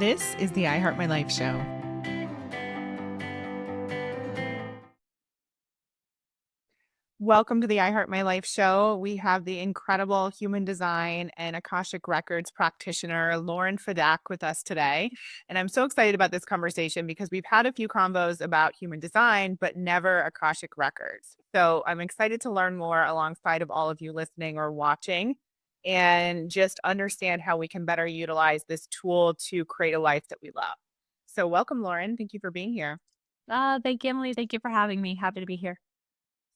This is the I Heart My Life show. Welcome to the I Heart My Life show. We have the incredible human design and Akashic Records practitioner, Lauren Fedak, with us today. And I'm so excited about this conversation because we've had a few convos about human design, but never Akashic Records. So I'm excited to learn more alongside of all of you listening or watching and just understand how we can better utilize this tool to create a life that we love. So welcome, Lauren. Thank you for being here. Thank you, Emily. Thank you for having me. Happy to be here.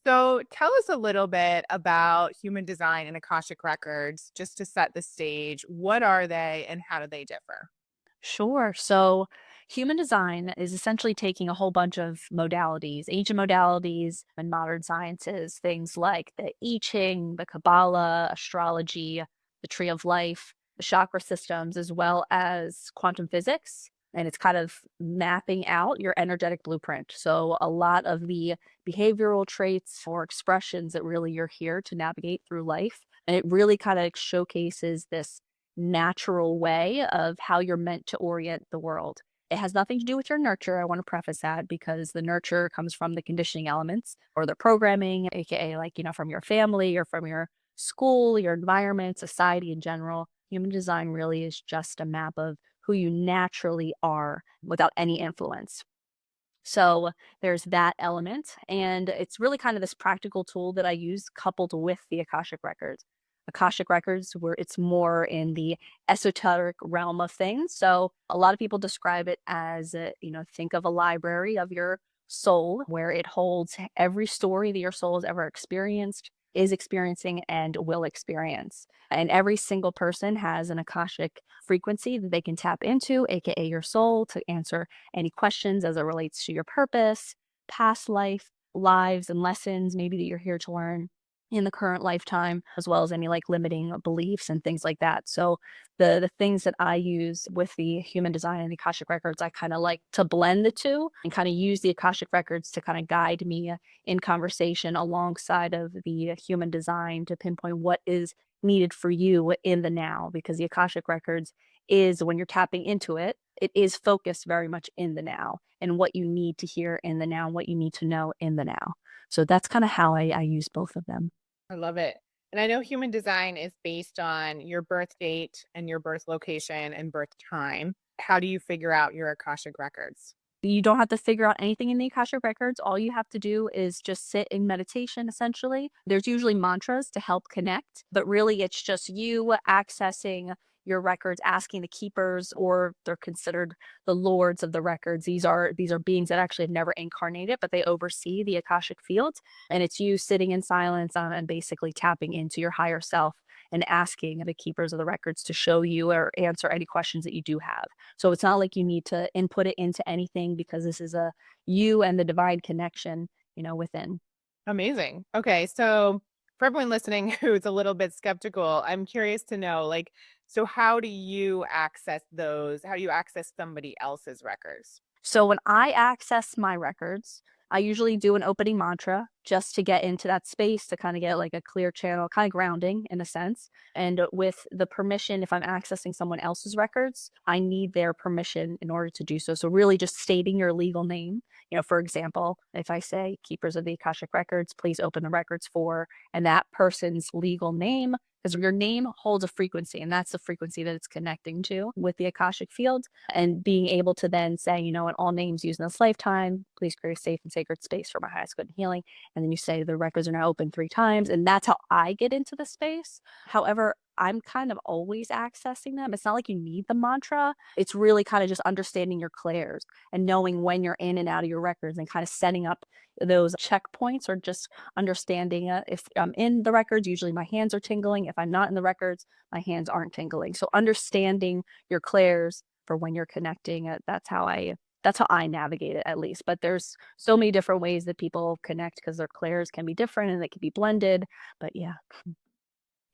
So tell us a little bit about human design and Akashic Records, just to set the stage. What are they and how do they differ? Sure. So, human design is essentially taking a whole bunch of modalities, ancient modalities and modern sciences, things like the I Ching, the Kabbalah, astrology, the tree of life, the chakra systems, as well as quantum physics. And it's kind of mapping out your energetic blueprint. So, a lot of the behavioral traits or expressions that really you're here to navigate through life. And it really kind of showcases this natural way of how you're meant to orient the world. It has nothing to do with your nurture. I want to preface that because the nurture comes from the conditioning elements or the programming, aka from your family or from your school, your environment, society in general. Human design really is just a map of who you naturally are without any influence. So there's that element. And it's really kind of this practical tool that I use coupled with the Akashic Records. Akashic Records, where it's more in the esoteric realm of things. So a lot of people describe it as, think of a library of your soul where it holds every story that your soul has ever experienced, is experiencing, and will experience. And every single person has an Akashic frequency that they can tap into, aka your soul, to answer any questions as it relates to your purpose, past life, lives, and lessons maybe that you're here to learn in the current lifetime, as well as any limiting beliefs and things like that. So the things that I use with the human design and the Akashic records, I kind of like to blend the two and kind of use the Akashic records to kind of guide me in conversation alongside of the human design to pinpoint what is needed for you in the now, because the Akashic records is, when you're tapping into it, it is focused very much in the now and what you need to hear in the now and what you need to know in the now. So that's kind of how I use both of them. I love it. And I know human design is based on your birth date and your birth location and birth time. How do you figure out your Akashic Records? You don't have to figure out anything in the Akashic records. All you have to do is just sit in meditation, essentially. There's usually mantras to help connect, but really it's just you accessing your records, asking the keepers, or they're considered the lords of the records. These are beings that actually have never incarnated, but they oversee the Akashic field. And it's you sitting in silence and basically tapping into your higher self and asking the keepers of the records to show you or answer any questions that you do have. So it's not like you need to input it into anything because this is a you and the divine connection, within. Amazing. Okay. So for everyone listening who's a little bit skeptical, I'm curious to know, so how do you access those? How do you access somebody else's records? So when I access my records, I usually do an opening mantra just to get into that space to kind of get like a clear channel, kind of grounding in a sense. And with the permission, if I'm accessing someone else's records, I need their permission in order to do so. So really just stating your legal name. For example, if I say keepers of the Akashic records, please open the records for, and that person's legal name, because your name holds a frequency, and that's the frequency that it's connecting to with the Akashic field. And being able to then say, in all names used in this lifetime, please create a safe and sacred space for my highest good and healing. And then you say the records are now open 3 times. And that's how I get into the space. However, I'm kind of always accessing them. It's not like you need the mantra. It's really kind of just understanding your clairs and knowing when you're in and out of your records and kind of setting up those checkpoints, or just understanding if I'm in the records, usually my hands are tingling. If I'm not in the records, my hands aren't tingling. So understanding your clairs for when you're connecting, that's how I navigate it, at least. But there's so many different ways that people connect because their clairs can be different and they can be blended. But yeah.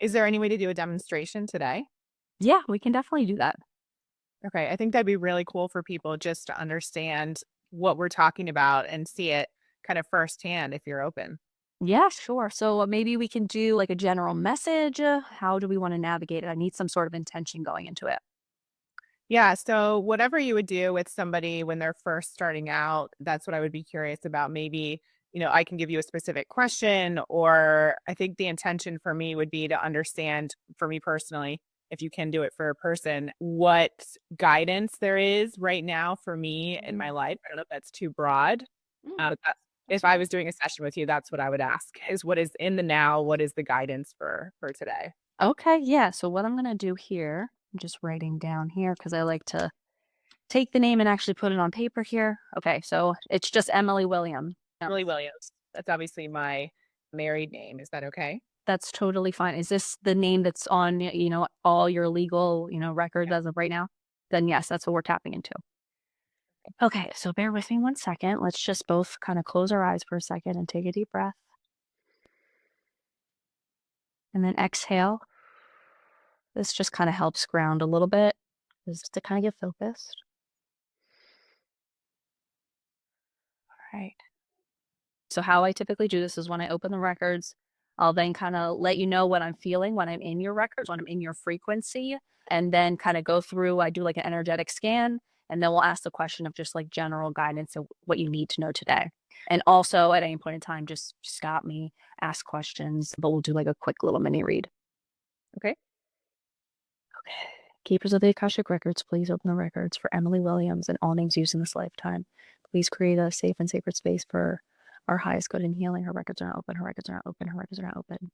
Is there any way to do a demonstration today? Yeah, we can definitely do that. Okay, I think that'd be really cool for people just to understand what we're talking about and see it kind of firsthand if you're open. Yeah, sure. So maybe we can do like a general message. How do we want to navigate it? I need some sort of intention going into it. Yeah, so whatever you would do with somebody when they're first starting out, that's what I would be curious about. Maybe, I can give you a specific question, or I think the intention for me would be to understand, for me personally, if you can do it for a person, what guidance there is right now for me in Mhm. my life. I don't know if that's too broad. Mm, But that's if I okay. was doing a session with you, that's what I would ask is what is in the now, what is the guidance for today? Okay, yeah. So what I'm gonna do here, I'm just writing down here because I like to take the name and actually put it on paper here. Okay, so it's just Emily Williams. Emily Williams. That's obviously my married name. Is that okay? That's totally fine. Is this the name that's on, all your legal, records Yeah. as of right now? Then yes, that's what we're tapping into. Okay, so bear with me one second. Let's just both kind of close our eyes for a second and take a deep breath. And then exhale. This just kind of helps ground a little bit, just to kind of get focused. All right. So how I typically do this is when I open the records, I'll then kind of let you know what I'm feeling when I'm in your records, when I'm in your frequency, and then kind of go through. I do like an energetic scan, and then we'll ask the question of just like general guidance of what you need to know today. And also at any point in time, just stop me, ask questions, but we'll do like a quick little mini read. Okay. Okay. Keepers of the Akashic Records, please open the records for Emily Williams and all names used in this lifetime. Please create a safe and sacred space for our highest good in healing. Her records are not open. Her records are not open. Her records are not open.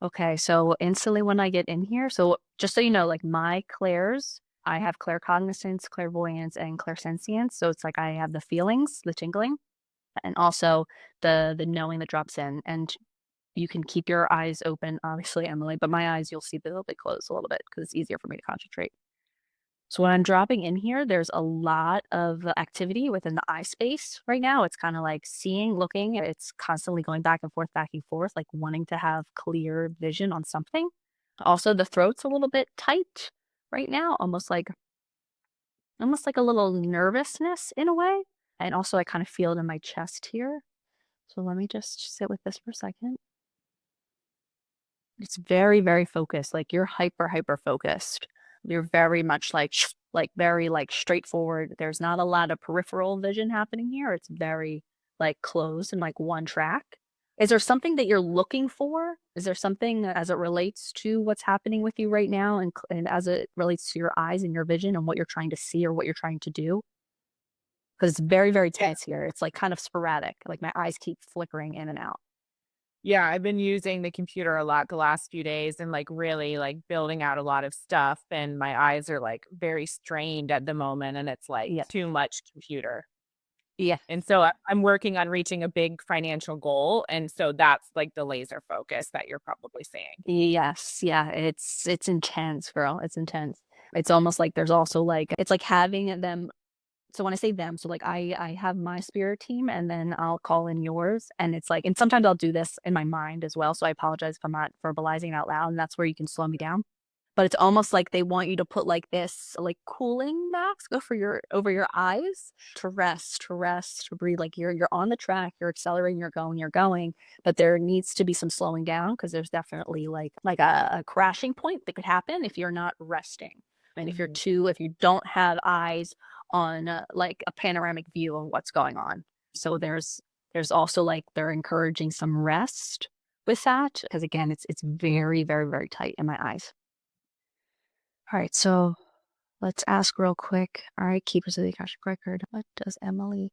Okay, so instantly when I get in here, so just so you know, like my clairs, I have claircognizance, clairvoyance, and clairsentience. So it's like I have the feelings, the tingling, and also the knowing that drops in. And you can keep your eyes open, obviously, Emily, but my eyes you'll see they'll be closed a little bit because it's easier for me to concentrate. So when I'm dropping in here, there's a lot of activity within the eye space right now. It's kind of like seeing, looking, it's constantly going back and forth, like wanting to have clear vision on something. Also, the throat's a little bit tight right now, almost like a little nervousness in a way. And also I kind of feel it in my chest here. So let me just sit with this for a second. It's very, very focused, like, you're hyper focused. You're very much like, very, like, straightforward. There's not a lot of peripheral vision happening here. It's very, like, closed and, like, one track. Is there something that you're looking for? Is there something as it relates to what's happening with you right now and as it relates to your eyes and your vision and what you're trying to see or what you're trying to do? Because it's very, very Yeah. tense here. It's, like, kind of sporadic, like, my eyes keep flickering in and out. Yeah, I've been using the computer a lot the last few days and like really like building out a lot of stuff and my eyes are like very strained at the moment and it's like Yeah. too much computer. Yeah. And so I'm working on reaching a big financial goal and so that's like the laser focus that you're probably seeing. Yes, yeah, it's intense, girl, it's intense. It's almost like there's also, like it's like having them so when I say them, so, like, I have my spirit team, and then I'll call in yours, and it's like and sometimes I'll do this in my mind as well, so I apologize if I'm not verbalizing it out loud, and that's where you can slow me down. But it's almost like they want you to put, like, this, like, cooling mask over your eyes to rest, to breathe, like, you're on the track, you're accelerating, you're going, but there needs to be some slowing down because there's definitely, like a crashing point that could happen if you're not resting. And Mhm. if you don't have eyes on, like, a panoramic view of what's going on. So there's also, like, they're encouraging some rest with that because again, it's very, very, very tight in my eyes. All right, so let's ask real quick. All right, keepers of the Akashic Record. What does Emily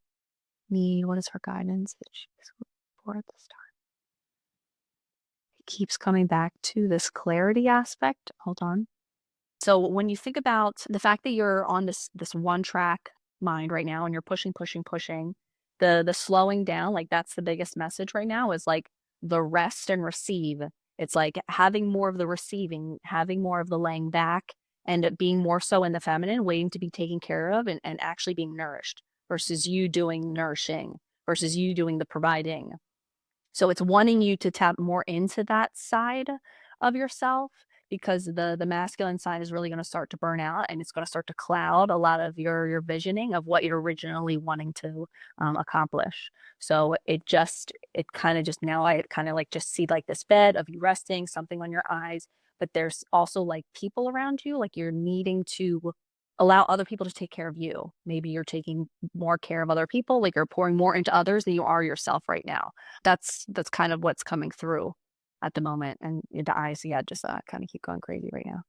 need? What is her guidance that she's looking for at this time? It keeps coming back to this clarity aspect. Hold on. So when you think about the fact that you're on this one track mind right now and you're pushing, the slowing down, like that's the biggest message right now is like the rest and receive. It's like having more of the receiving, having more of the laying back, and it being more so in the feminine, waiting to be taken care of and actually being nourished versus you doing nourishing, versus you doing the providing. So it's wanting you to tap more into that side of yourself because the masculine side is really going to start to burn out and it's going to start to cloud a lot of your visioning of what you're originally wanting to accomplish. So it kind of just now I kind of like just see like this bed of you resting, something on your eyes, but there's also like people around you, like you're needing to allow other people to take care of you. Maybe you're taking more care of other people, like you're pouring more into others than you are yourself right now. That's kind of what's coming through at the moment. And the eyes, yeah, just kind of keep going crazy right now.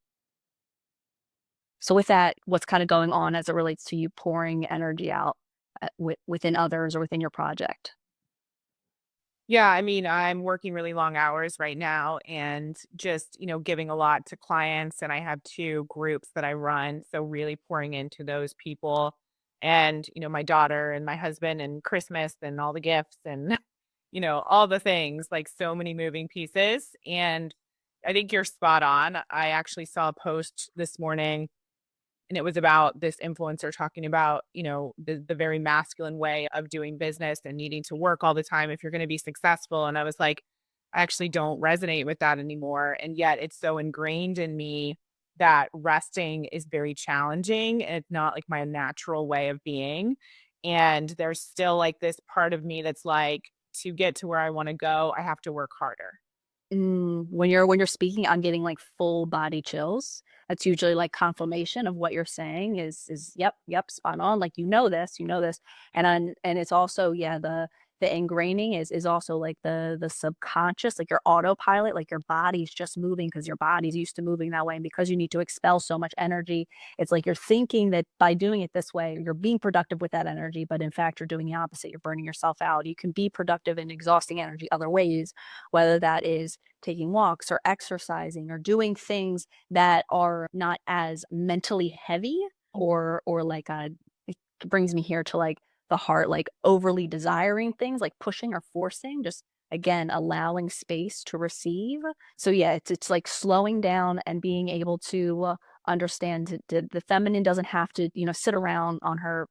So with that, what's kind of going on as it relates to you pouring energy out within others or within your project? Yeah, I mean, I'm working really long hours right now and just, giving a lot to clients. And I have two groups that I run. So really pouring into those people and, my daughter and my husband and Christmas and all the gifts and, all the things, like so many moving pieces. And I think you're spot on. I actually saw a post this morning and it was about this influencer talking about, the very masculine way of doing business and needing to work all the time if you're going to be successful. And I was like, I actually don't resonate with that anymore. And yet it's so ingrained in me that resting is very challenging and it's not like my natural way of being. And there's still like this part of me that's like, to get to where I want to go, I have to work harder. When you're speaking, I'm getting like full body chills. That's usually like confirmation of what you're saying is yep, yep, spot on. Like you know this, and it's also yeah the ingraining is also like the subconscious, like your autopilot, like your body's just moving because your body's used to moving that way, and because you need to expel so much energy, it's like you're thinking that by doing it this way, you're being productive with that energy, but in fact, you're doing the opposite. You're burning yourself out. You can be productive and exhausting energy other ways, whether that is taking walks or exercising or doing things that are not as mentally heavy or like it brings me here to like the heart, like overly desiring things like pushing or forcing, just again allowing space to receive. So yeah, it's like slowing down and being able to understand the feminine doesn't have to sit around on her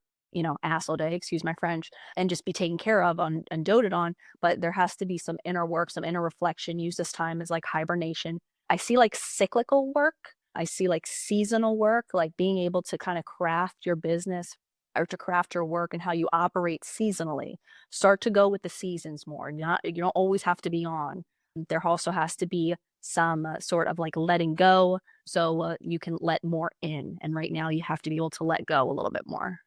ass all day, excuse my French, and just be taken care of on and doted on, but there has to be some inner work, some inner reflection. Use this time as like hibernation. I see like cyclical work. I see like seasonal work, like being able to kind of craft your business or to craft your work and how you operate seasonally. Start to go with the seasons more. You don't always have to be on. There also has to be some sort of like letting go so you can let more in. And right now you have to be able to let go a little bit more.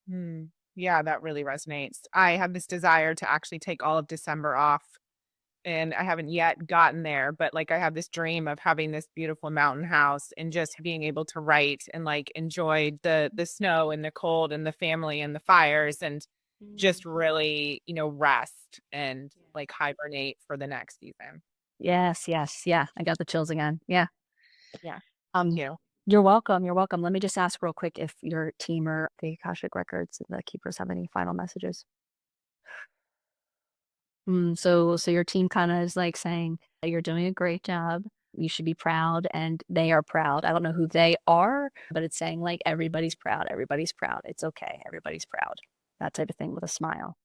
Hmm. Yeah, that really resonates. I have this desire to actually take all of December off and I haven't yet gotten there, but like I have this dream of having this beautiful mountain house and just being able to write and like enjoy the snow and the cold and the family and the fires and just really, rest and like hibernate for the next season. Yes, yes, yeah, I got the chills again. Yeah. Yeah. Thank Um, you. you're welcome, you're welcome. Let me just ask real quick if your team or the Akashic Records, the keepers have any final messages. So your team kinda is, like, saying that you're doing a great job, you should be proud, and they are proud. I don't know who they are, but it's saying, like, everybody's proud, it's okay, everybody's proud. That type of thing with a smile.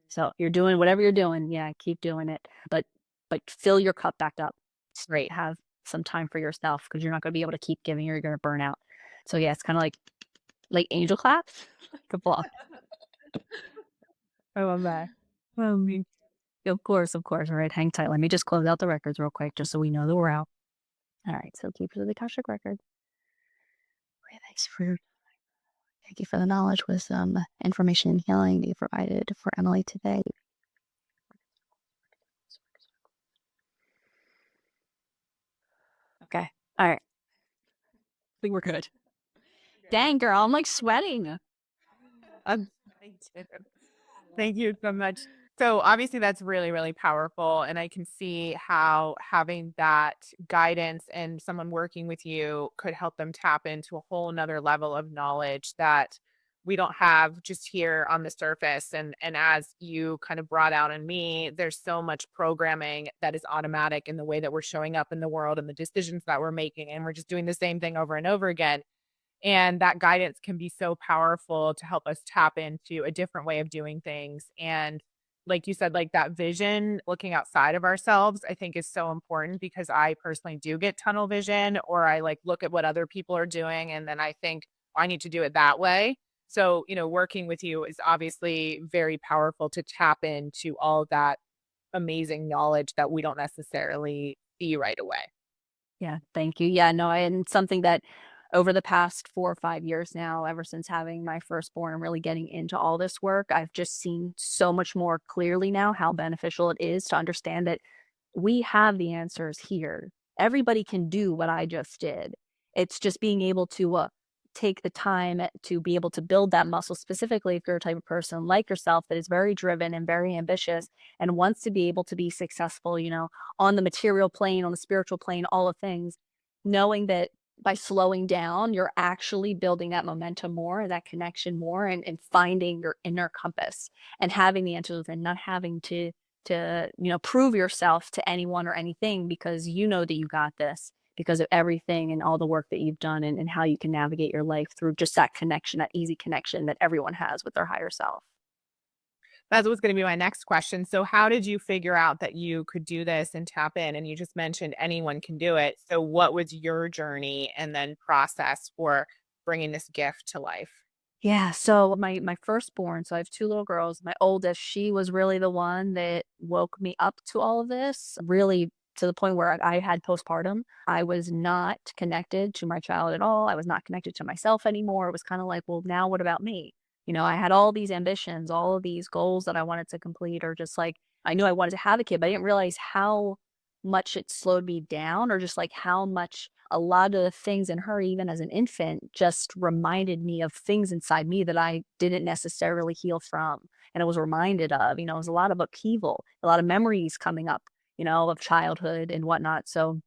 So, you're doing whatever you're doing, yeah, keep doing it, but fill your cup back up. Straight, have some time for yourself because 'cause you're not gonna be able to keep giving or you're gonna burn out. So, yeah, it's kinda like angel claps? Good block. I love that. Um, of course, of course. All right, hang tight. Let me just close out the records real quick just so we know that we're out. All right, so keepers of the Akashic Records. Okay, thank you for the knowledge, wisdom, information, and healing that you provided for Emily today. Okay. All right. I think we're good. Dang, girl, I'm like sweating. I did. Thank you so much. So obviously that's really, really powerful. And I can see how having that guidance and someone working with you could help them tap into a whole nother level of knowledge that we don't have just here on the surface. And as you kind of brought out in me, there's so much programming that is automatic in the way that we're showing up in the world and the decisions that we're making. And we're just doing the same thing over and over again. And that guidance can be so powerful to help us tap into a different way of doing things. And like you said, like that vision, looking outside of ourselves, I think is so important because I personally do get tunnel vision or I like look at what other people are doing and then I think "Oh, I need to do it that way." So, working with you is obviously very powerful to tap into all of that amazing knowledge that we don't necessarily see right away. Yeah, thank you. Yeah, no, and something that over the past 4 or 5 years now, ever since having my firstborn and really getting into all this work, I've just seen so much more clearly now how beneficial it is to understand that we have the answers here. Everybody can do what I just did. It's just being able to take the time to be able to build that muscle, specifically if you're a type of person like yourself that is very driven and very ambitious and wants to be able to be successful, on the material plane, on the spiritual plane, all of things, knowing that by slowing down, you're actually building that momentum more, that connection more, and finding your inner compass and having the answers and not having to prove yourself to anyone or anything because you know that you got this because of everything and all the work that you've done and how you can navigate your life through just that connection, that easy connection that everyone has with their higher self. That was gonna be my next question. So how did you figure out that you could do this and tap in? And you just mentioned anyone can do it. So what was your journey and then process for bringing this gift to life? Yeah, so my firstborn, so I have 2 little girls. My oldest, she was really the one that woke me up to all of this, really to the point where I had postpartum. I was not connected to my child at all. I was not connected to myself anymore. It was kinda like, "Well, now what about me?" I had all these ambitions, all of these goals that I wanted to complete or just, like, I knew I wanted to have a kid, but I didn't realize how much it slowed me down or just, like, how much a lot of the things in her, even as an infant, just reminded me of things inside me that I didn't necessarily heal from. And I was reminded of, it was a lot of upheaval, a lot of memories coming up, of childhood and whatnot. So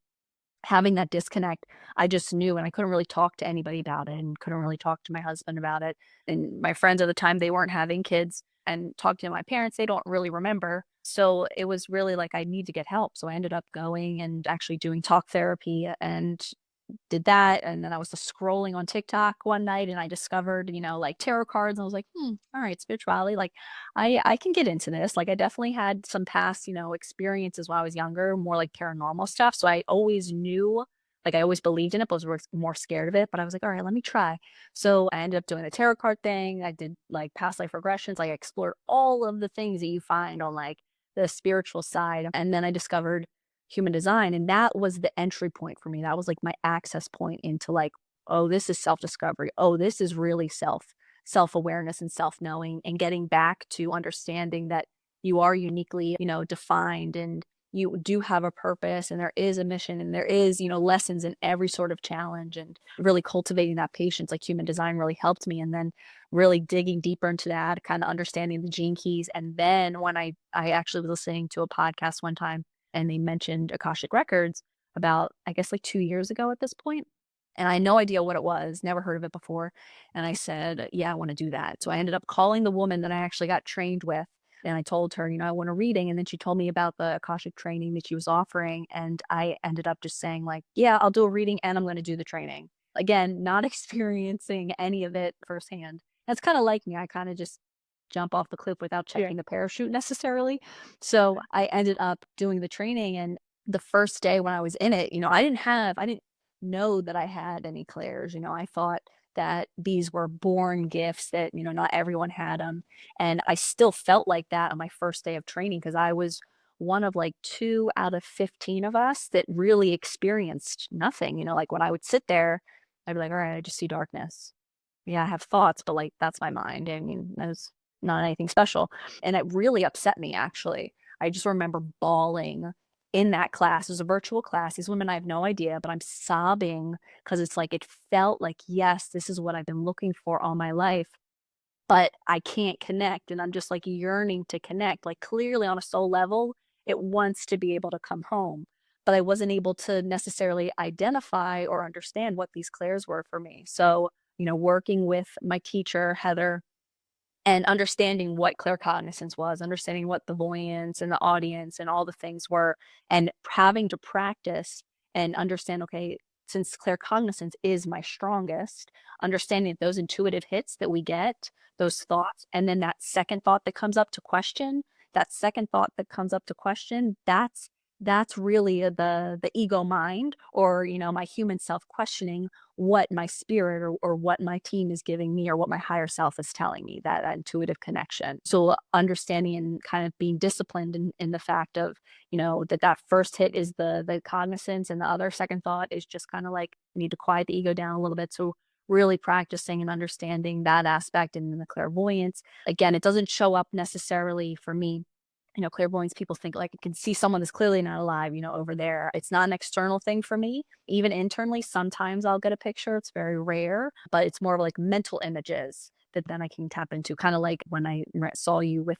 having that disconnect, I just knew, and I couldn't really talk to anybody about it and couldn't really talk to my husband about it. And my friends at the time, they weren't having kids and talking to my parents, they don't really remember. So it was really like I need to get help. So I ended up going and actually doing talk therapy and did that, and then I was just scrolling on TikTok one night and I discovered, like tarot cards. And I was like, all right, spirituality. Like I can get into this. Like I definitely had some past, experiences when I was younger, more like paranormal stuff. So I always knew, like I always believed in it, but was more scared of it. But I was like, all right, let me try. So I ended up doing the tarot card thing. I did like past life regressions. Like I explored all of the things that you find on like the spiritual side. And then I discovered human design, and that was the entry point for me. That was like my access point into like, oh, this is self-discovery. Oh, this is really self-awareness and self-knowing and getting back to understanding that you are uniquely, defined and you do have a purpose and there is a mission and there is, lessons in every sort of challenge and really cultivating that patience like human design really helped me. And then really digging deeper into that, kind of understanding the gene keys. And then when I actually was listening to a podcast one time and they mentioned Akashic Records about, I guess, like 2 years ago at this point, and I had no idea what it was, never heard of it before, and I said, "Yeah, I wanna do that." So I ended up calling the woman that I actually got trained with, and I told her, "I want a reading," and then she told me about the Akashic training that she was offering, and I ended up just saying like, "Yeah, I'll do a reading and I'm gonna do the training." Again, not experiencing any of it firsthand. That's kinda like me, I kinda just jump off the cliff without Yeah. checking the parachute necessarily. So I ended up doing the training, and the first day when I was in it, I didn't know that I had any clairs. I thought that these were born gifts that, not everyone had them. And I still felt like that on my first day of training because I was one of like 2 out of 15 of us that really experienced nothing. Like when I would sit there, I'd be like, all right, I just see darkness. Yeah, I have thoughts, but, like, that's my mind. I mean, that's not anything special, and it really upset me, actually. I just remember bawling in that class. It was a virtual class. These women, I have no idea, but I'm sobbing because it's like it felt like, "Yes, this is what I've been looking for all my life." But I can't connect, and I'm just, like, yearning to connect, like, clearly on a soul level, it wants to be able to come home, but I wasn't able to necessarily identify or understand what these clairs were for me. So, working with my teacher, Heather, and understanding what claircognizance was, understanding what the voyance and the audience and all the things were, and having to practice and understand, okay, since claircognizance is my strongest, understanding that those intuitive hits that we get, those thoughts, and then that second thought that comes up to question, that second thought that comes up to question, that's That's really the ego mind, or, my human self questioning what my spirit, or what my team is giving me, or what my higher self is telling me, that intuitive connection. So understanding and kind of being disciplined in the fact of, that first hit is the cognizance, and the other second thought is just kind of like, need to quiet the ego down a little bit. So really practicing and understanding that aspect, and then the clairvoyance. Again, it doesn't show up necessarily for me. Clairvoyance, people think like, I can see someone that's clearly not alive, over there. It's not an external thing for me. Even internally, sometimes I'll get a picture. It's very rare, but it's more of like mental images that then I can tap into. Kind of like when I saw you with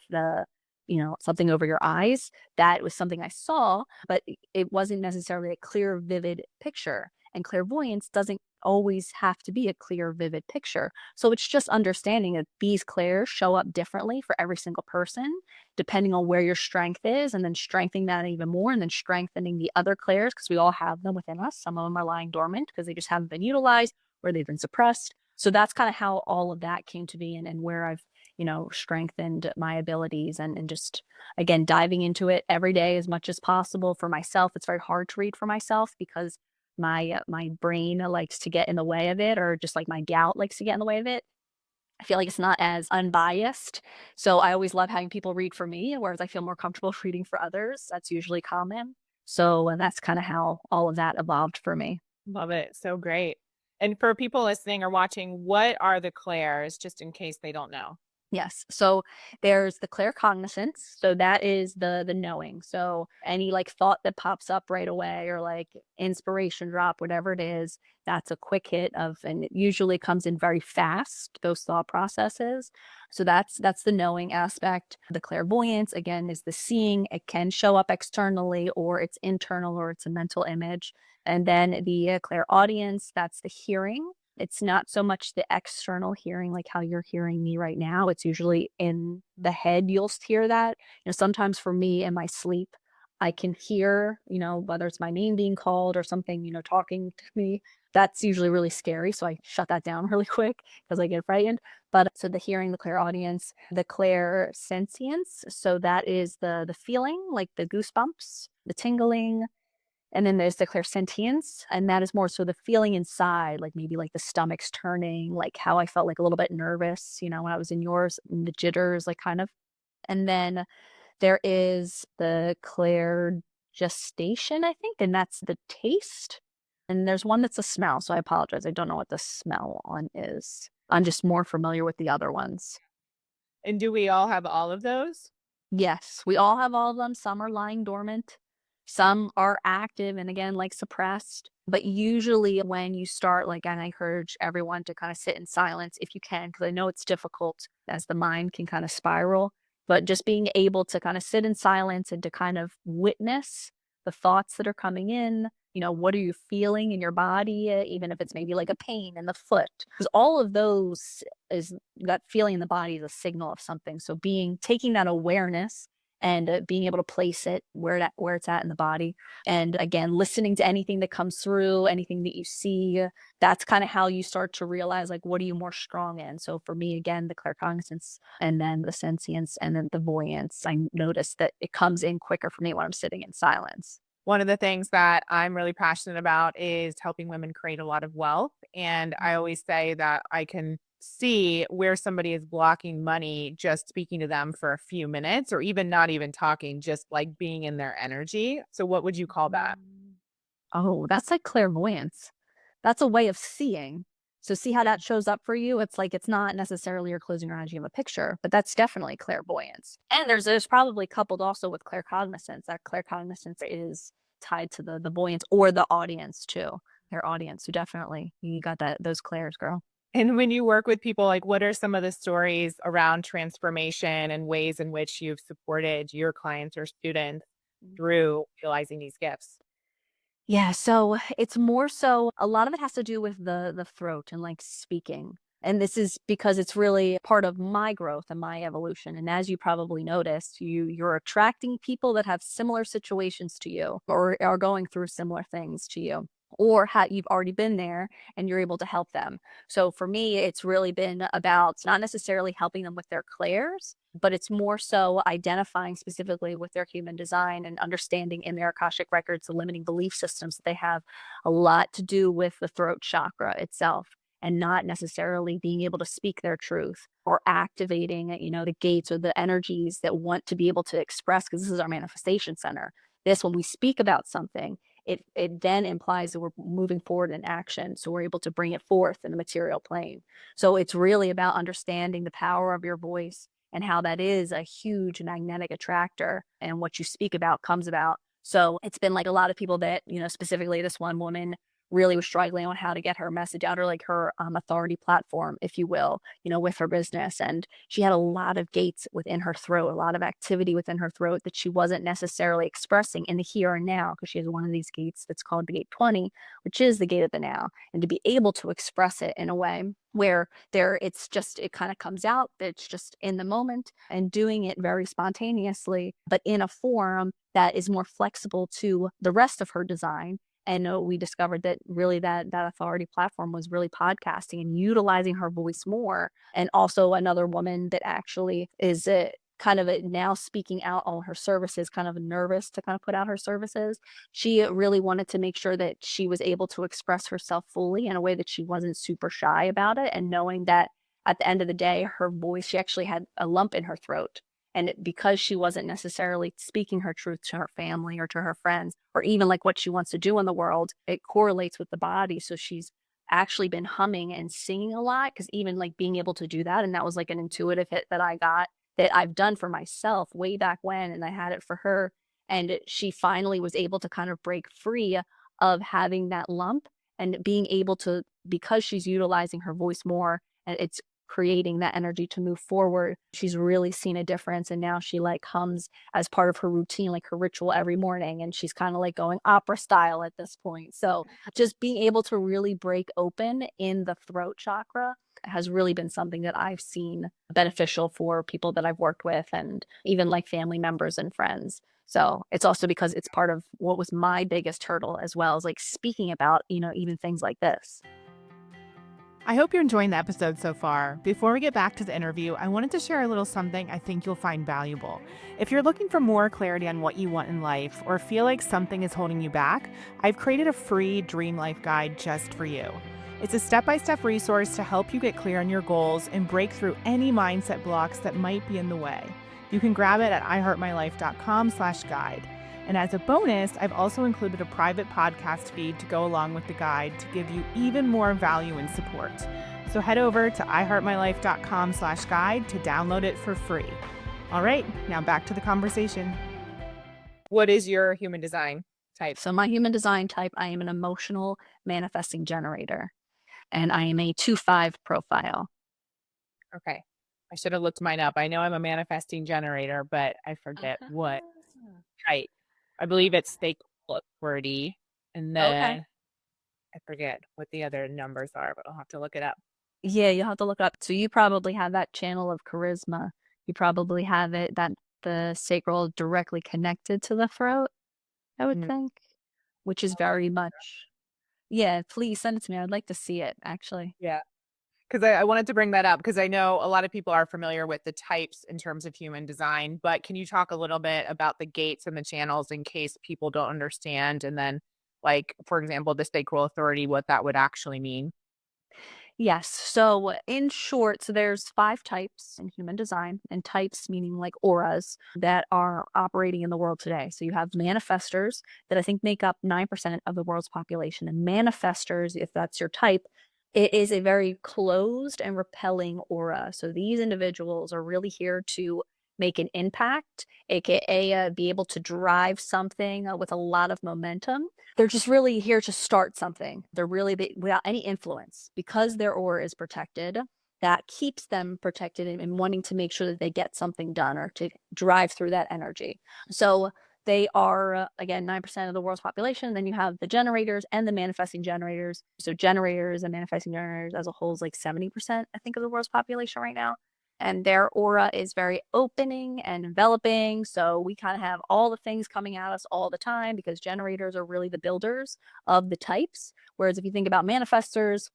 something over your eyes. That was something I saw, but it wasn't necessarily a clear, vivid picture. And clairvoyance doesn't always have to be a clear, vivid picture. So it's just understanding that these clairs show up differently for every single person, depending on where your strength is, and then strengthening that even more, and then strengthening the other clairs, because we all have them within us. Some of them are lying dormant because they just haven't been utilized, or they've been suppressed. So that's kind of how all of that came to be, and where I've strengthened my abilities, and just, again, diving into it every day as much as possible for myself. It's very hard to read for myself because my brain likes to get in the way of it, or just like my gout likes to get in the way of it. I feel like it's not as unbiased. So I always love having people read for me, whereas I feel more comfortable reading for others. That's usually common. So that's kind of how all of that evolved for me. Love it. So great. And for people listening or watching, what are the clairs, just in case they don't know? Yes. So there's the claircognizance. So that is the knowing. So any like thought that pops up right away, or like inspiration drop, whatever it is, that's a quick hit of, and it usually comes in very fast, those thought processes. So that's the knowing aspect. The clairvoyance, again, is the seeing. It can show up externally, or it's internal, or it's a mental image. And then the clairaudience, that's the hearing. It's not so much the external hearing, like how you're hearing me right now. It's usually in the head you'll hear that. Sometimes for me in my sleep, I can hear, whether it's my name being called, or something, talking to me. That's usually really scary. So I shut that down really quick because I get frightened. But so the hearing, the clairaudience, the clair sentience. So that is the feeling, like the goosebumps, the tingling, and then there's the clairsentience, and that is more so the feeling inside, like maybe like the stomach's turning, like how I felt like a little bit nervous, when I was in yours, and the jitters, like kind of. And then there is the clairgestation, I think, and that's the taste. And there's one that's a smell. So I apologize. I don't know what the smell one is. I'm just more familiar with the other ones. And do we all have all of those? Yes, we all have all of them. Some are lying dormant. Some are active and, again, like suppressed. But usually when you start, like, and I encourage everyone to kind of sit in silence if you can, because I know it's difficult as the mind can kind of spiral. But just being able to kind of sit in silence and to kind of witness the thoughts that are coming in. What are you feeling in your body, even if it's maybe like a pain in the foot? Because all of those, is that feeling in the body is a signal of something. So taking that awareness, and being able to place it where it's at in the body, and again, listening to anything that comes through, anything that you see. That's kind of how you start to realize, like, what are you more strong in. So for me, again, the claircognizance, and then the sentience, and then the voyance. I notice that it comes in quicker for me when I'm sitting in silence. One of the things that I'm really passionate about is helping women create a lot of wealth. And I always say that I can see where somebody is blocking money just speaking to them for a few minutes, or even not even talking, just like being in their energy. So, what would you call that? Mm. Oh, that's like clairvoyance. That's a way of seeing. So see how that shows up for you? It's like, it's not necessarily you're closing your eyes, you have a picture, but that's definitely clairvoyance. And there's probably coupled also with claircognizance. That claircognizance is tied to the voyance, or the audience too. Their audience. So definitely you got those clairs, girl. And when you work with people, like what are some of the stories around transformation and ways in which you've supported your clients or students through realizing these gifts? Yeah, so it's more so, a lot of it has to do with the throat and like speaking. And this is because it's really part of my growth and my evolution. And as you probably noticed, you're attracting people that have similar situations to you, or are going through similar things to you. or you've already been there and you're able to help them. So for me, it's really been about not necessarily helping them with their clairs, but it's more so identifying specifically with their human design and understanding in their Akashic records the limiting belief systems that they have a lot to do with the throat chakra itself, and not necessarily being able to speak their truth or activating, the gates or the energies that want to be able to express, because this is our manifestation center. This, when we speak about something, it then implies that we're moving forward in action, so we're able to bring it forth in the material plane. So it's really about understanding the power of your voice and how that is a huge magnetic attractor, and what you speak about comes about. So it's been like a lot of people that, specifically this one woman really was struggling on how to get her message out, or like her authority platform, if you will, with her business. And she had a lot of gates within her throat, a lot of activity within her throat that she wasn't necessarily expressing in the here and now, because she has one of these gates that's called the gate 20, which is the gate of the now. And to be able to express it in a way where it kind of comes out, that it's just in the moment and doing it very spontaneously, but in a form that is more flexible to the rest of her design. And we discovered that really that authority platform was really podcasting and utilizing her voice more. And also another woman that actually is now speaking out all her services, kind of nervous to kind of put out her services. She really wanted to make sure that she was able to express herself fully in a way that she wasn't super shy about it, and knowing that at the end of the day, her voice, she actually had a lump in her throat. And because she wasn't necessarily speaking her truth to her family or to her friends, or even like what she wants to do in the world, it correlates with the body. So she's actually been humming and singing a lot, because even like being able to do that, and that was like an intuitive hit that I got, that I've done for myself way back when, and I had it for her. And she finally was able to kind of break free of having that lump, and being able to, because she's utilizing her voice more, and it's creating that energy to move forward. She's really seen a difference. And now she like hums as part of her routine, like her ritual every morning. And she's kind of like going opera style at this point. So just being able to really break open in the throat chakra has really been something that I've seen beneficial for people that I've worked with, and even like family members and friends. So it's also because it's part of what was my biggest hurdle, as well as like speaking about, even things like this. I hope you're enjoying the episode so far. Before we get back to the interview, I wanted to share a little something I think you'll find valuable. If you're looking for more clarity on what you want in life, or feel like something is holding you back, I've created a free Dream Life Guide just for you. It's a step-by-step resource to help you get clear on your goals and break through any mindset blocks that might be in the way. You can grab it at iheartmylife.com/guide. And as a bonus, I've also included a private podcast feed to go along with the guide to give you even more value and support. So head over to iheartmylife.com/guide to download it for free. All right, now back to the conversation. What is your human design type? So my human design type, I am an emotional manifesting generator, and I am a 2-5 profile. Okay. I should have looked mine up. I know I'm a manifesting generator, but I forget what Ah. type. I believe it's they call it QWERTY, and Okay. then I forget what the other numbers are, but I'll have to look it up. Yeah, you'll have to look up. So you probably have that channel of charisma. You probably have it that the sacral directly connected to the throat, I would Mm, think, which is I'll look very much. Yeah, please send it to me. I'd like to see it actually. Yeah. 'Cause I wanted to bring that up because I know a lot of people are familiar with the types in terms of human design, but can you talk a little bit about the gates and the channels in case people don't understand? And then, like, for example, the sacral authority, what that would actually mean? Yes. So, in short, so there's 5 types in human design, and types meaning like auras that are operating in the world today. So you have manifestors that I think make up 9% of the world's population. And manifestors, if that's your type, it is a very closed and repelling aura. So these individuals are really here to make an impact, aka be able to drive something with a lot of momentum. They're just really here to start something. Without any influence, because their aura is protected. That keeps them protected, and wanting to make sure that they get something done or to drive through that energy. So they are, again, 9% of the world's population. Then you have the generators and the manifesting generators. So generators and manifesting generators as a whole is like 70%, I think, of the world's population right now. and their aura is very opening and enveloping. So we kind of have all the things coming at us all the time because generators are really the builders of the types. Whereas if you think about manifestors,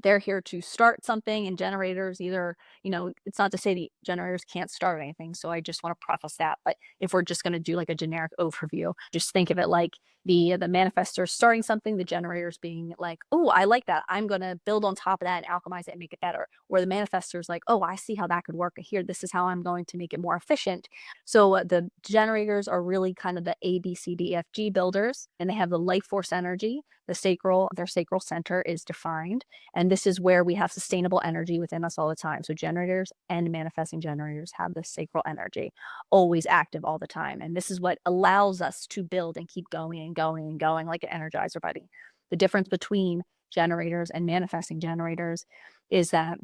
they're here to start something, and generators either, it's not to say the generators can't start anything. So I just want to preface that. But if we're just going to do like a generic overview, just think of it like the manifestor starting something, the generators being like, oh, I like that. I'm going to build on top of that and alchemize it and make it better. Or the manifestor's like, oh, I see how that could work here. This is how I'm going to make it more efficient. So the generators are really kind of the A, B, C, D, F, G builders, and they have the life force energy. Their sacral center is defined, and this is where we have sustainable energy within us all the time. So generators and manifesting generators have this sacral energy always active all the time. And this is what allows us to build and keep going and going and going like an energizer buddy. The difference between generators and manifesting generators is that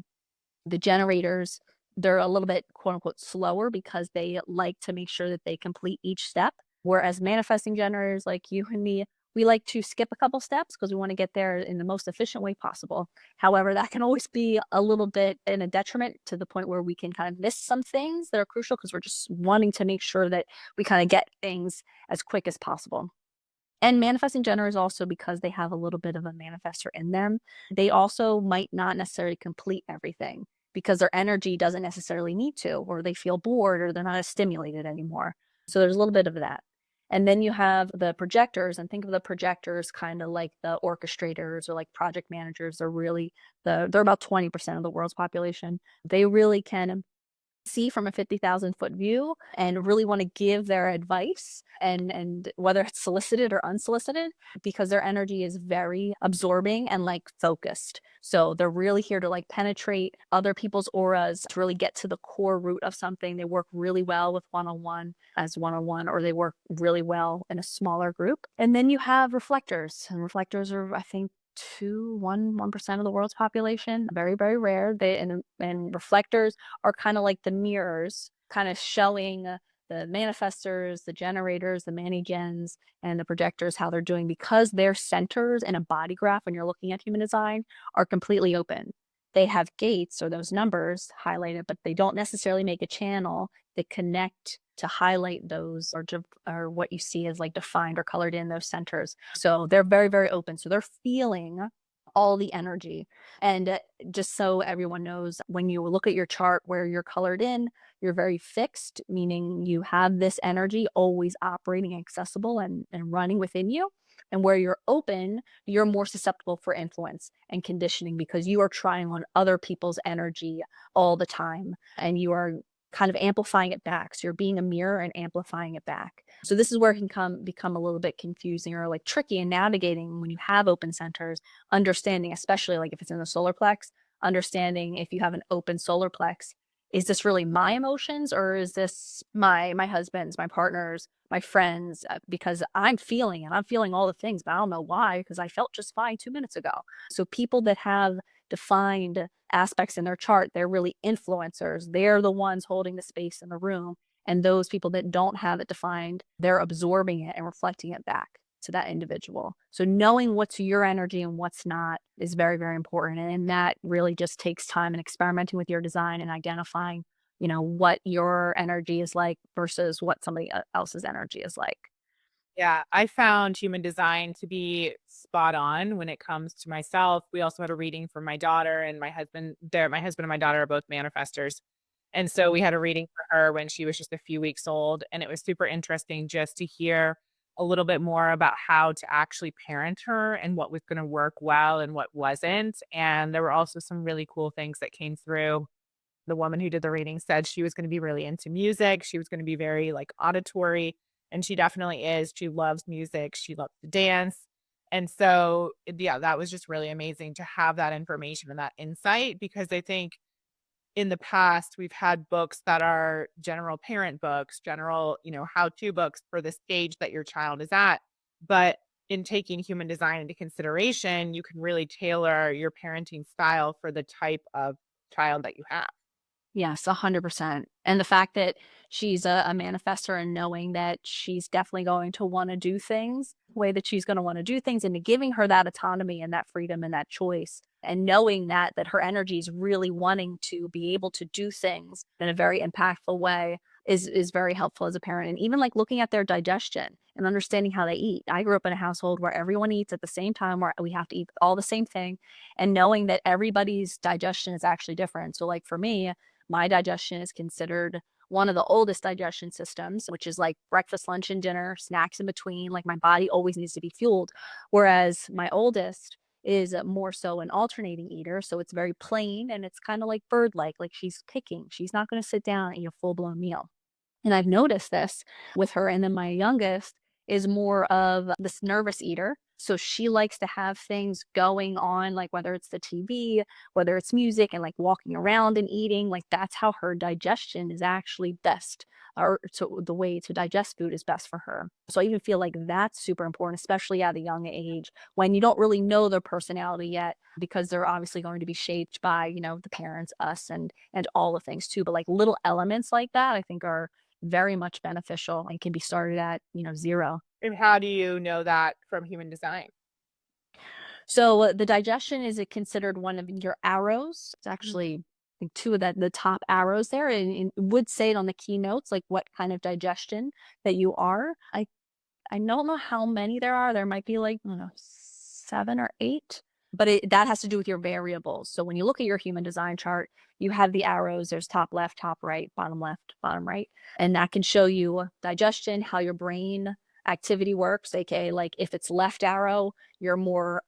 the generators, they're a little bit quote unquote slower because they like to make sure that they complete each step. Whereas manifesting generators like you and me, we like to skip a couple steps because we want to get there in the most efficient way possible. However, that can always be a little bit in a detriment to the point where we can kind of miss some things that are crucial because we're just wanting to make sure that we kind of get things as quick as possible. And manifesting generators also, because they have a little bit of a manifestor in them, they also might not necessarily complete everything because their energy doesn't necessarily need to, or they feel bored, or they're not as stimulated anymore. So there's a little bit of that. And then you have the projectors, and think of the projectors kind of like the orchestrators or like project managers. They're about 20% of the world's population. They really can see from a 50,000-foot view and really want to give their advice, and whether it's solicited or unsolicited, because their energy is very absorbing and like focused. So they're really here to like penetrate other people's auras to really get to the core root of something. They work really well with one-on-one, or they work really well in a smaller group. And then you have reflectors, and reflectors are, I think, 1% of the world's population. Very, very rare. And reflectors are kind of like the mirrors, kind of showing the manifestors, the generators, the mani-gens, and the projectors how they're doing, because their centers in a body graph, when you're looking at human design, are completely open. They have gates or those numbers highlighted, but they don't necessarily make a channel that connect to highlight those, or what you see as like defined or colored in those centers. So they're very, very open. So they're feeling all the energy. And just so everyone knows, when you look at your chart where you're colored in, you're very fixed, meaning you have this energy always operating, accessible, and running within you. And where you're open, you're more susceptible for influence and conditioning because you are trying on other people's energy all the time, and you are kind of amplifying it back. So you're being a mirror and amplifying it back. So this is where it can become a little bit confusing or like tricky in navigating when you have open centers, understanding, especially like if it's in the solar plex, understanding if you have an open solar plex, is this really my emotions, or is this my husband's, my partner's, my friends? Because I'm feeling all the things, but I don't know why, because I felt just fine 2 minutes ago. So people that have defined aspects in their chart, they're really influencers. They're the ones holding the space in the room. And those people that don't have it defined, they're absorbing it and reflecting it back to that individual. So knowing what's your energy and what's not is very, very important. And that really just takes time and experimenting with your design and identifying, what your energy is like versus what somebody else's energy is like. Yeah, I found human design to be spot on when it comes to myself. We also had a reading for my daughter and my husband. My husband and my daughter are both manifestors. And so we had a reading for her when she was just a few weeks old. And it was super interesting just to hear a little bit more about how to actually parent her and what was going to work well and what wasn't. And there were also some really cool things that came through. The woman who did the reading said she was gonna be really into music, she was gonna be very, like, auditory, and she definitely is. She loves music, she loves to dance, and so, yeah, that was just really amazing to have that information and that insight, because I think in the past, we've had books that are general parent books, general, how-to books for the stage that your child is at, but in taking human design into consideration, you can really tailor your parenting style for the type of child that you have. Yes, 100%. And the fact that she's a manifestor and knowing that she's definitely going to wanna do things the way that she's gonna wanna do things, and giving her that autonomy and that freedom and that choice, and knowing that her energy is really wanting to be able to do things in a very impactful way is very helpful as a parent. And even, like, looking at their digestion and understanding how they eat. I grew up in a household where everyone eats at the same time, where we have to eat all the same thing, and knowing that everybody's digestion is actually different. So, like, for me, my digestion is considered one of the oldest digestion systems, which is like breakfast, lunch, and dinner, snacks in between. Like my body always needs to be fueled. Whereas my oldest is more so an alternating eater. So it's very plain and it's kind of like bird like she's picking. She's not going to sit down and eat a full blown meal. And I've noticed this with her. And then my youngest is more of this nervous eater. So she likes to have things going on, like whether it's the TV, whether it's music, and like walking around and eating. Like that's how her digestion is actually best, or so the way to digest food is best for her. So I even feel like that's super important, especially at a young age when you don't really know their personality yet, because they're obviously going to be shaped by, the parents, us, and all the things too. But like little elements like that, I think are very much beneficial and can be started at, 0. And how do you know that from human design? So the digestion is considered one of your arrows. It's Mhm. actually, I think, two of the top arrows there, and it would say it on the keynotes, like what kind of digestion that you are. I don't know how many there are. There might be like, I don't know, 7 or 8, but that has to do with your variables. So when you look at your human design chart, you have the arrows. There's top left, left, bottom right, and that can show you digestion, how your brain activity works, aka like if it's left arrow, you're more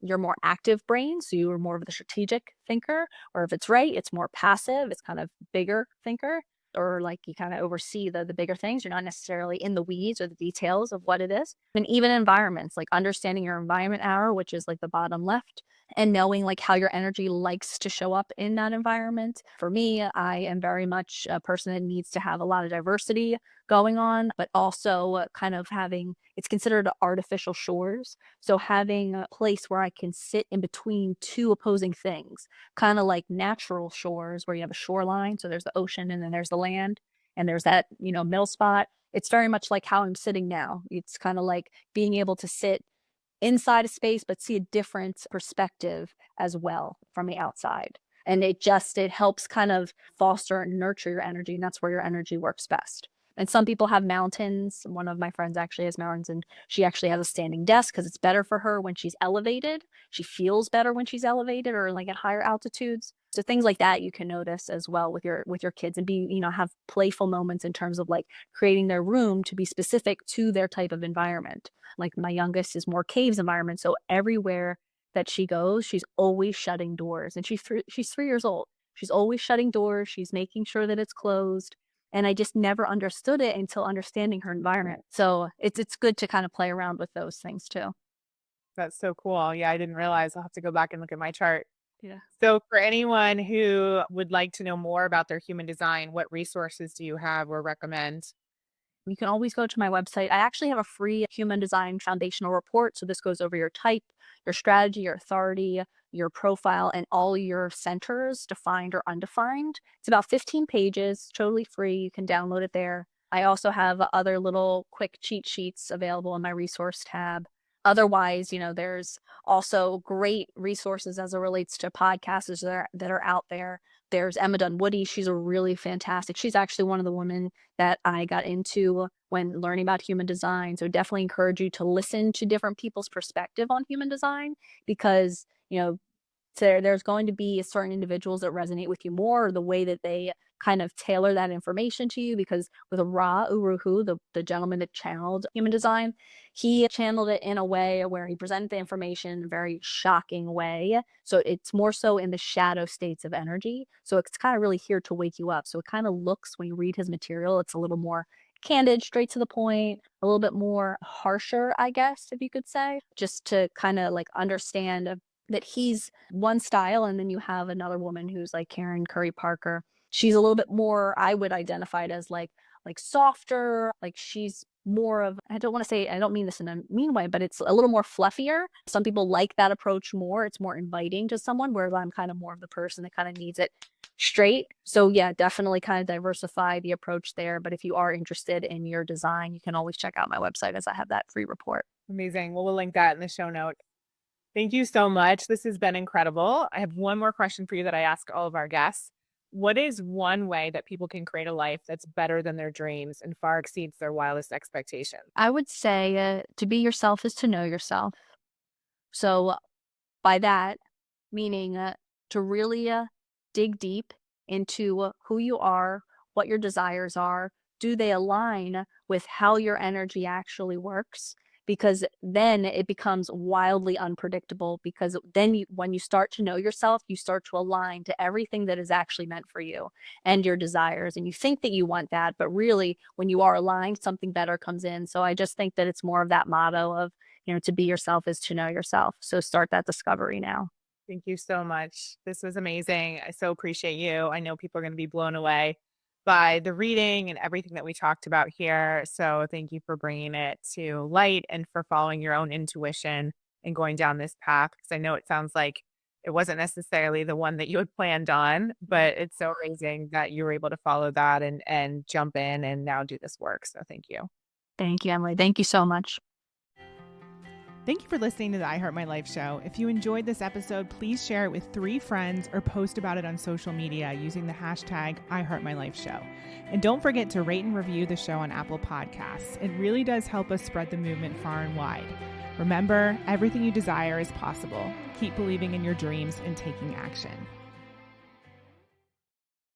active brain, so you are more of the strategic thinker, or if it's right, it's more passive, it's kind of bigger thinker, or like you kind of oversee the bigger things. You're not necessarily in the weeds or the details of what it is. And even environments, like understanding your environment arrow, which is like the bottom left, and knowing like how your energy likes to show up in that environment. For me, I am very much a person that needs to have a lot of diversity going on, but also kind of having it's considered artificial shores. So having a place where I can sit in between two opposing things, kind of like natural shores where you have a shoreline. So there's the ocean and then there's the land and there's that, middle spot. It's very much like how I'm sitting now. It's kind of like being able to sit inside a space, but see a different perspective as well from the outside. And it helps kind of foster and nurture your energy. And that's where your energy works best. And some people have mountains. One of my friends actually has mountains, and she actually has a standing desk because it's better for her when she's elevated. She feels better when she's elevated or like at higher altitudes. So things like that you can notice as well with your kids, and have playful moments in terms of like creating their room to be specific to their type of environment. Like my youngest is more caves environment, so everywhere that she goes, she's always shutting doors, and she's 3 years old. She's always shutting doors. She's making sure that it's closed, and I just never understood it until understanding her environment. So it's good to kind of play around with those things too. That's so cool. Yeah, I didn't realize. I'll have to go back and look at my chart. Yeah. So, for anyone who would like to know more about their human design, what resources do you have or recommend? You can always go to my website. I actually have a free human design foundational report. So this goes over your type, your strategy, your authority, your profile, and all your centers, defined or undefined. It's about 15 pages, totally free. You can download it there. I also have other little quick cheat sheets available in my resource tab. Otherwise, there's also great resources as it relates to podcasters that are out there. There's Emma Dunwoody. She's a really fantastic. She's actually one of the women that I got into when learning about human design. So definitely encourage you to listen to different people's perspective on human design, because, there's going to be certain individuals that resonate with you more, or the way that they kind of tailor that information to you. Because with Ra Uruhu, the gentleman that channeled human design, he channeled it in a way where he presented the information in a very shocking way. So it's more so in the shadow states of energy. So it's kind of really here to wake you up. So it kind of looks, when you read his material, it's a little more candid, straight to the point, a little bit more harsher, I guess, if you could say, just to kind of like understand that he's one style, and then you have another woman who's like Karen Curry Parker. She's a little bit more, I would identify it as like softer, like she's more of, I don't want to say, I don't mean this in a mean way, but it's a little more fluffier. Some people like that approach more. It's more inviting to someone, whereas I'm kind of more of the person that kind of needs it straight. So yeah, definitely kind of diversify the approach there. But if you are interested in your design, you can always check out my website as I have that free report. Amazing. Well, we'll link that in the show notes. Thank you so much. This has been incredible. I have one more question for you that I ask all of our guests. What is one way that people can create a life that's better than their dreams and far exceeds their wildest expectations? I would say to be yourself is to know yourself. So by that, meaning to really dig deep into who you are, what your desires are. Do they align with how your energy actually works? Because then it becomes wildly unpredictable. Because then, when you start to know yourself, you start to align to everything that is actually meant for you and your desires. And you think that you want that, but really, when you are aligned, something better comes in. So I just think that it's more of that motto of, to be yourself is to know yourself. So start that discovery now. Thank you so much. This was amazing. I so appreciate you. I know people are going to be blown away by the reading and everything that we talked about here. So thank you for bringing it to light and for following your own intuition and going down this path. Because I know it sounds like it wasn't necessarily the one that you had planned on, but it's so amazing that you were able to follow that and jump in and now do this work. So thank you. Thank you, Emily. Thank you so much. Thank you for listening to the I Heart My Life show. If you enjoyed this episode, please share it with 3 friends or post about it on social media using the hashtag I Heart My Life show. And don't forget to rate and review the show on Apple Podcasts. It really does help us spread the movement far and wide. Remember, everything you desire is possible. Keep believing in your dreams and taking action.